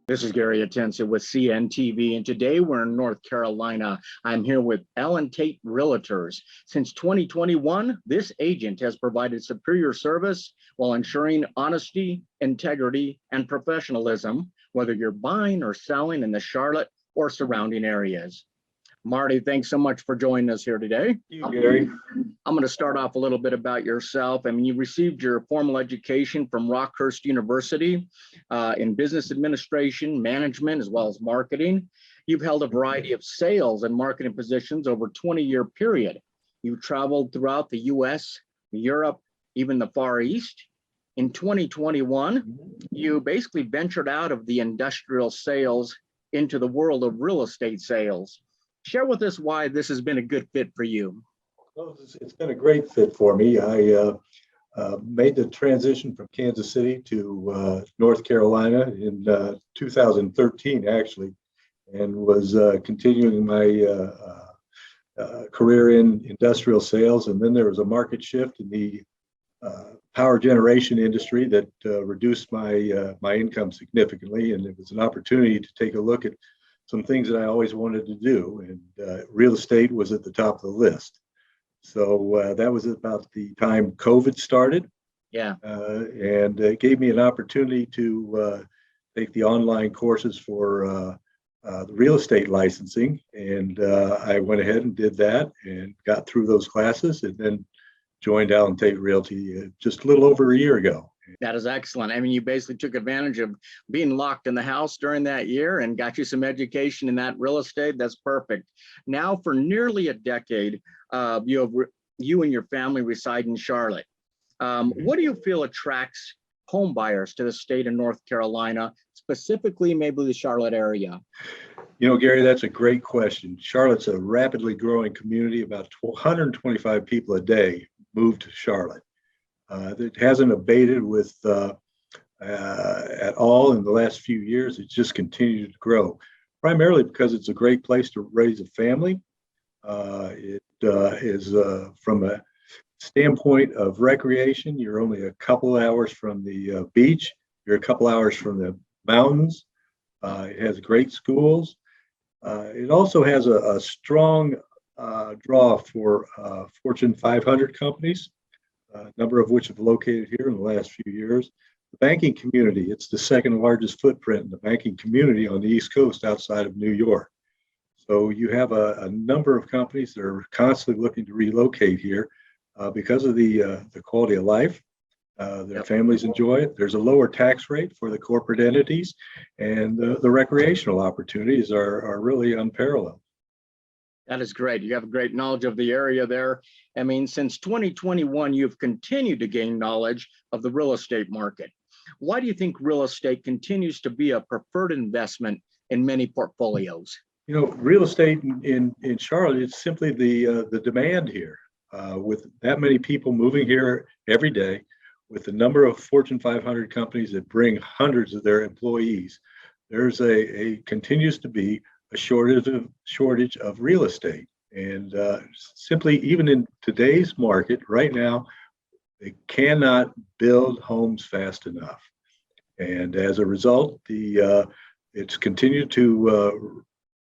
This is Gary Attention with CNTV, and today we're in North Carolina. I'm here with Tate Realtors. Since 2021, this agent has provided superior service while ensuring honesty, integrity, and professionalism, whether you're buying or selling in the Charlotte or surrounding areas. Marty, thanks so much for joining us here today. Thank you, Gary. I'm going to start off a little bit about yourself. I mean, you received your formal education from Rockhurst University in business administration, management, as well as marketing. You've held a variety of sales and marketing positions over a 20-year period. You've traveled throughout the US, Europe, even the Far East. In 2021, you basically ventured out of the industrial sales into the world of real estate sales. Share with us why this has been a good fit for you. Well, it's been a great fit for me. I made the transition from Kansas City to North Carolina in 2013, actually, and was continuing my career in industrial sales. And then there was a market shift in the power generation industry that reduced my income significantly, and it was an opportunity to take a look at some things that I always wanted to do, and real estate was at the top of the list. So that was about the time COVID started. Yeah. And it gave me an opportunity to take the online courses for the real estate licensing. And I went ahead and did that and got through those classes, and then joined Tate Realty just a little over a year ago. That is excellent. I mean, you basically took advantage of being locked in the house during that year and got you some education in that real estate. That's perfect. Now, for nearly a decade, you and your family reside in Charlotte. What do you feel attracts home buyers to the state of North Carolina, specifically maybe the Charlotte area? You know, Gary, that's a great question. Charlotte's a rapidly growing community. About 125 people a day move to Charlotte. It hasn't abated with at all in the last few years. It's just continued to grow, primarily because it's a great place to raise a family. It is from a standpoint of recreation, you're only a couple hours from the beach. You're a couple hours from the mountains. It has great schools. It also has a strong draw for Fortune 500 companies, a number of which have located here in the last few years. The banking community, it's the second largest footprint in the banking community on the East Coast outside of New York. So you have a number of companies that are constantly looking to relocate here because of the quality of life. Their families enjoy it. There's a lower tax rate for the corporate entities, and the recreational opportunities are really unparalleled. That is great. You have a great knowledge of the area there. I mean, since 2021, you've continued to gain knowledge of the real estate market. Why do you think real estate continues to be a preferred investment in many portfolios? You know, real estate in Charlotte, it's simply the demand here. With that many people moving here every day, with the number of Fortune 500 companies that bring hundreds of their employees, there's continues to be a shortage of real estate. And simply, even in today's market right now, they cannot build homes fast enough. And as a result, it's continued to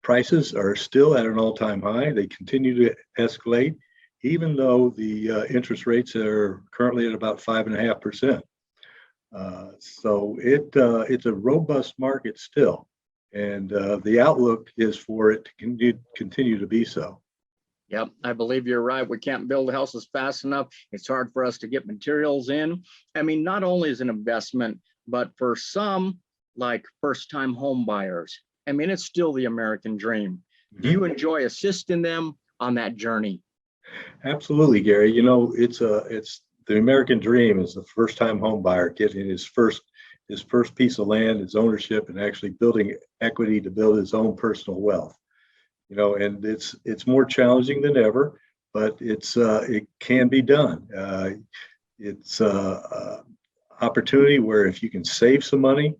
prices are still at an all-time high. They continue to escalate, even though the interest rates are currently at about 5.5%. So it's a robust market still. And the outlook is for it to continue to be so. Yep, I believe you're right. We can't build houses fast enough. It's hard for us to get materials in. I mean, not only is an investment, but for some, like first-time home buyers, I mean, it's still the American dream. Do you enjoy assisting them on that journey? Absolutely, Gary. You know, it's the American dream is the first-time home buyer getting his first piece of land, his ownership, and actually building equity to build his own personal wealth. You know, and it's more challenging than ever, but it can be done. It's opportunity where if you can save some money,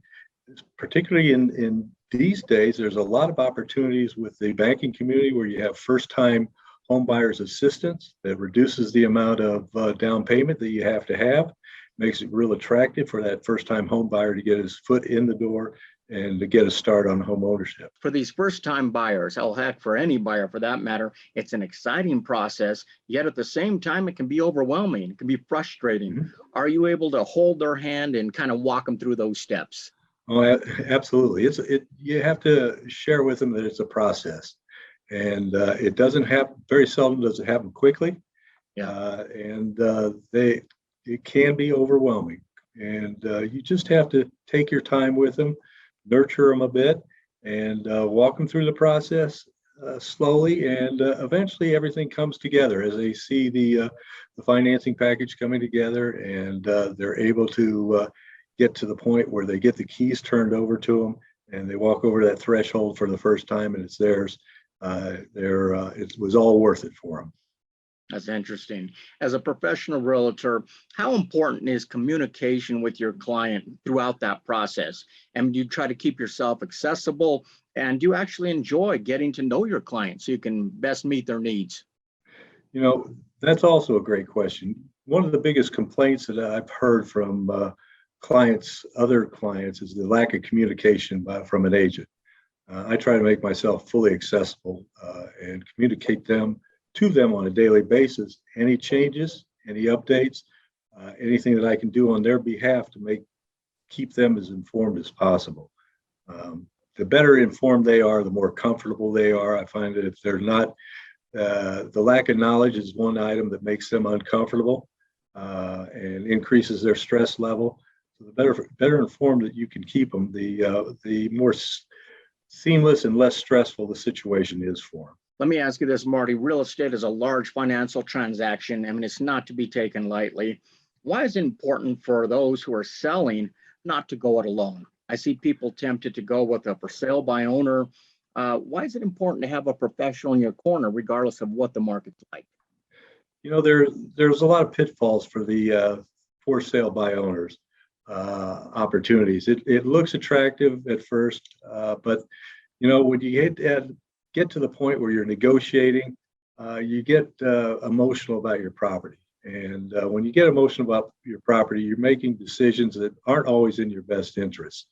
particularly in these days, there's a lot of opportunities with the banking community where you have first-time home buyers assistance that reduces the amount of down payment that you have to have, makes it real attractive for that first-time home buyer to get his foot in the door and to get a start on home ownership. For these first-time buyers, hell, heck, for any buyer for that matter, it's an exciting process, yet at the same time, it can be overwhelming. It can be frustrating. Mm-hmm. Are you able to hold their hand and kind of walk them through those steps? Oh, absolutely. You have to share with them that it's a process, and it doesn't happen, very seldom does it happen quickly. Yeah. It can be overwhelming, and you just have to take your time with them, nurture them a bit, and walk them through the process slowly, and eventually everything comes together as they see the financing package coming together, and they're able to get to the point where they get the keys turned over to them, and they walk over that threshold for the first time, and it's theirs. It was all worth it for them. That's interesting. As a professional realtor, how important is communication with your client throughout that process? And do you try to keep yourself accessible? And do you actually enjoy getting to know your client so you can best meet their needs? You know, that's also a great question. One of the biggest complaints that I've heard from other clients, is the lack of communication from an agent. I try to make myself fully accessible and communicate to them on a daily basis. Any changes, any updates, anything that I can do on their behalf to keep them as informed as possible. The better informed they are, the more comfortable they are. I find that if they're not, the lack of knowledge is one item that makes them uncomfortable and increases their stress level. So the better informed that you can keep them, the more seamless and less stressful the situation is for them. Let me ask you this, Marty. Real estate is a large financial transaction. I mean, it's not to be taken lightly. Why is it important for those who are selling not to go it alone? I see people tempted to go with a for sale by owner. Why is it important to have a professional in your corner, regardless of what the market's like? You know, there's a lot of pitfalls for the for sale by owners opportunities. It looks attractive at first, but you know, when you get to the point where you're negotiating, you get emotional about your property. And when you get emotional about your property, you're making decisions that aren't always in your best interest.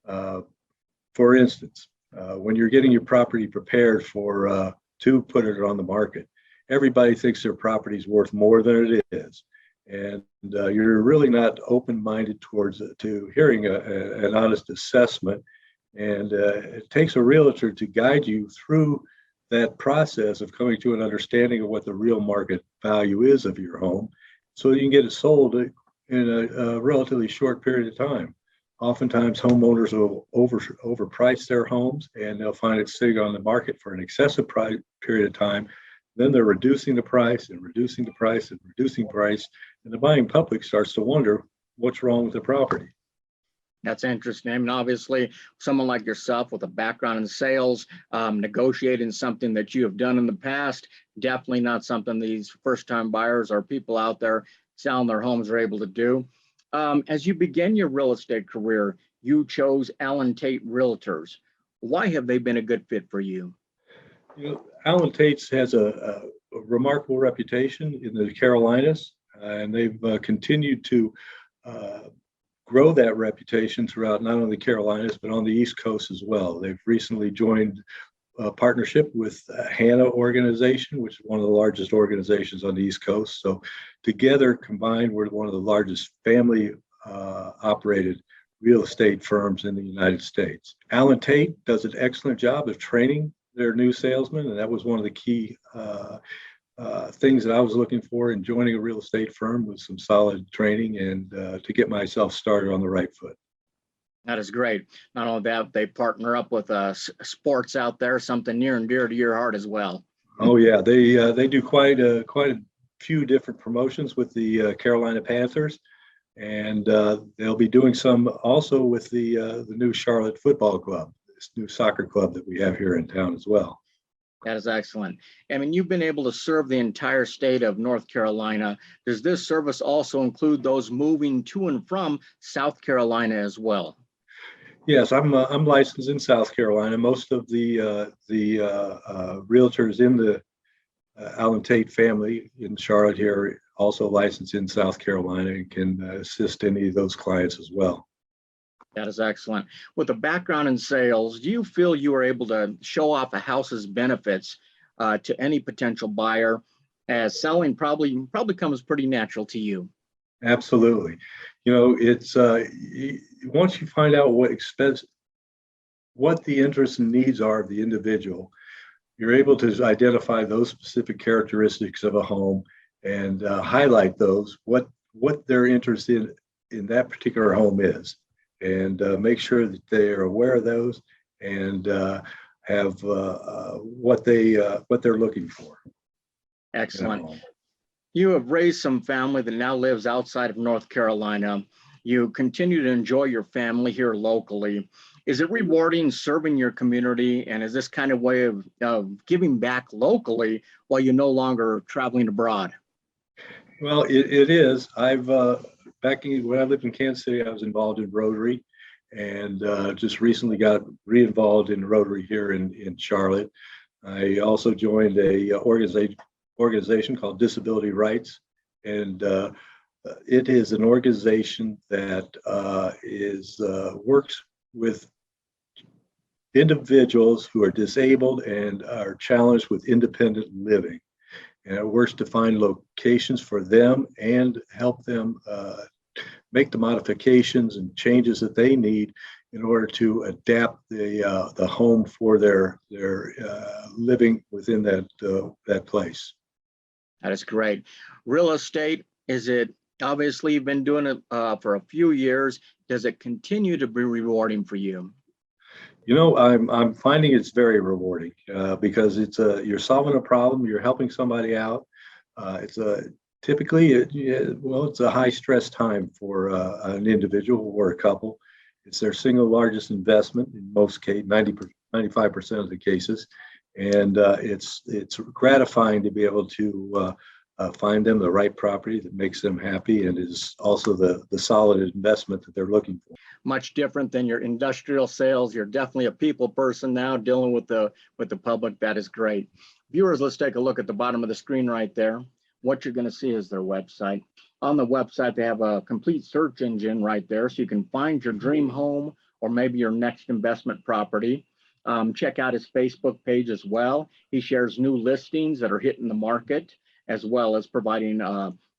For instance, when you're getting your property prepared to put it on the market, everybody thinks their property is worth more than it is. And you're really not open-minded to hearing an honest assessment. And it takes a realtor to guide you through that process of coming to an understanding of what the real market value is of your home, so you can get it sold in a relatively short period of time. Oftentimes, homeowners will overprice their homes, and they'll find it sitting on the market for an excessive period of time. Then they're reducing the price and reducing the price and reducing price, and the buying public starts to wonder what's wrong with the property. That's interesting. I mean, obviously, someone like yourself with a background in sales, negotiating something that you have done in the past, definitely not something these first-time buyers or people out there selling their homes are able to do. As you begin your real estate career, you chose Tate Realtors. Why have they been a good fit for you? You know, Tate's has a remarkable reputation in the Carolinas, and they've continued to grow that reputation throughout not only the Carolinas, but on the East Coast as well. They've recently joined a partnership with Hannah organization, which is one of the largest organizations on the East Coast. So together, combined, we're one of the largest family operated real estate firms in the United States. Tate does an excellent job of training their new salesmen, and that was one of the key things that I was looking for in joining a real estate firm, with some solid training and to get myself started on the right foot. That is great. Not only that, they partner up with sports out there, something near and dear to your heart as well. Oh yeah, they do quite a few different promotions with the Carolina Panthers, and they'll be doing some also with the new Charlotte Football Club, this new soccer club that we have here in town as well. That is excellent. I mean, you've been able to serve the entire state of North Carolina. Does this service also include those moving to and from South Carolina as well? Yes, I'm licensed in South Carolina. Most of the realtors in the Tate family in Charlotte here are also licensed in South Carolina and can assist any of those clients as well. That is excellent. With a background in sales, do you feel you were able to show off a house's benefits to any potential buyer, as selling probably comes pretty natural to you? Absolutely. It's once you find out what the interests and needs are of the individual, you're able to identify those specific characteristics of a home and highlight those, what their interest in that particular home is, and make sure that they are aware of those and have what they're looking for. Excellent. You have raised some family that now lives outside of North Carolina. You continue to enjoy your family here locally. Is it rewarding serving your community? And is this kind of way of giving back locally while you're no longer traveling abroad? Well, it is. I've when I lived in Kansas City, I was involved in Rotary, and just recently got re-involved in Rotary here in Charlotte. I also joined a organization called Disability Rights, and it is an organization that works with individuals who are disabled and are challenged with independent living. And it works to find locations for them and help them make the modifications and changes that they need in order to adapt the home for their living within that place. That is great. Real estate, is it, obviously you've been doing it for a few years. Does it continue to be rewarding for you? I'm finding it's very rewarding because you're solving a problem, you're helping somebody out. It's a high stress time for an individual or a couple. It's their single largest investment in most cases, 95% of the cases, and it's gratifying to be able to find them the right property that makes them happy and is also the solid investment that they're looking for. Much different than your industrial sales. You're definitely a people person now, dealing with the public. That is great. Viewers, let's take a look at the bottom of the screen right there. What you're going to see is their website. On the website, they have a complete search engine right there, so you can find your dream home or maybe your next investment property. Check out his Facebook page as well. He shares new listings that are hitting the market, as well as providing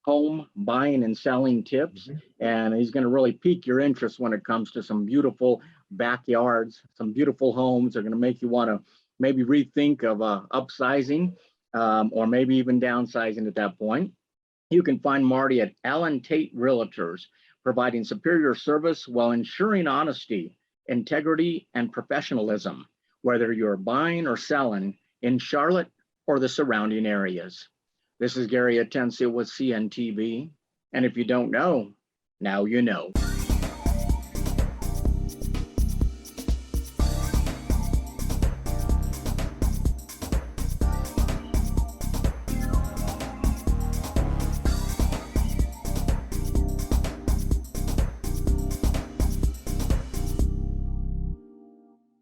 home buying and selling tips. And he's going to really pique your interest when it comes to some beautiful backyards, some beautiful homes. They're going to make you want to maybe rethink of upsizing or maybe even downsizing at that point. You can find Marty at Tate Realtors, providing superior service while ensuring honesty, integrity, and professionalism, whether you're buying or selling in Charlotte or the surrounding areas. This is Gary Atencia with CNTV, and if you don't know, now you know.